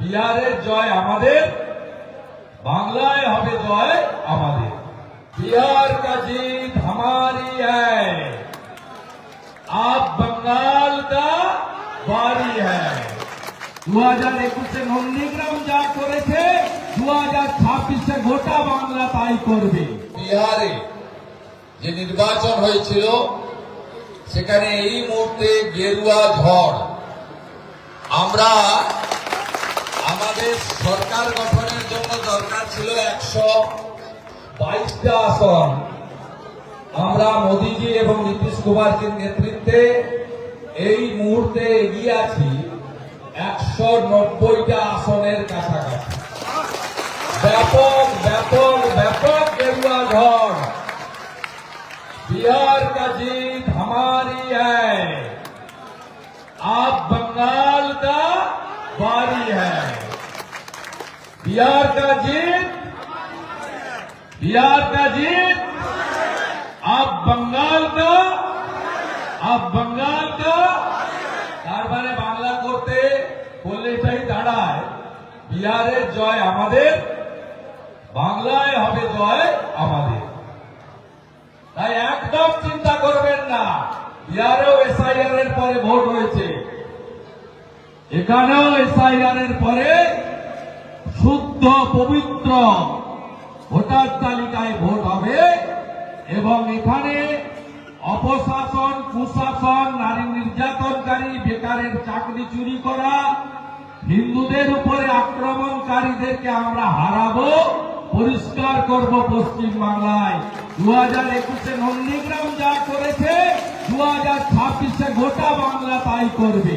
बिहारेर जय आमादेर, बांग्लाय हबे जय आमादेर। बिहार का जीत हमारी है, आप बंगाल का बारी है। 2021 नंदीग्राम जा करेছে 2026 গোটা বাংলা তাই করবে। বিহারে যে নির্বাচন হয়েছিল সেখানে এই মুহূর্তে গেরুয়া ঝড়। আমরা আমাদের সরকার গঠনের জন্য দরকার ছিল 122টা আসন। আমরা মোদীজি এবং নীতিশ কুমারজির নেতৃত্বে এই মুহূর্তে এগিয়ে আছি 190টা আসনের কাছাকাছি। ব্যাপক ব্যাপক ব্যাপক গেরুয়া ঝড়। बिहार का जीत हमारी है, आप बंगाल का बारी है। बिहार का जीत, बिहार का जीत, आप बंगाल का, आप बंगाल का। তার মানে বাংলা করতে বললে এটাই দাঁড়ায়, বিহারের জয় আমাদের, বাংলায় হবে জয় আমাদের। তাই একদম চিন্তা করবেন না, বিহারেও এসআইআর এর পরে ভোট হয়েছে, এখানেও এসআইআর এর পরে শুদ্ধ পবিত্র ভোটার তালিকায় ভোট হবে এবং এখানে অপশাসন, কুশাসন, নারী নির্যাতনকারী, বেকারের চাকরি চুরি করা, হিন্দুদের উপরে আক্রমণকারীদেরকে আমরা হারাবো, পরিষ্কার করব পশ্চিম বাংলায়। 2021 নন্দীগ্রাম যা করেছে 2026 গোটা বাংলা তাই করবে।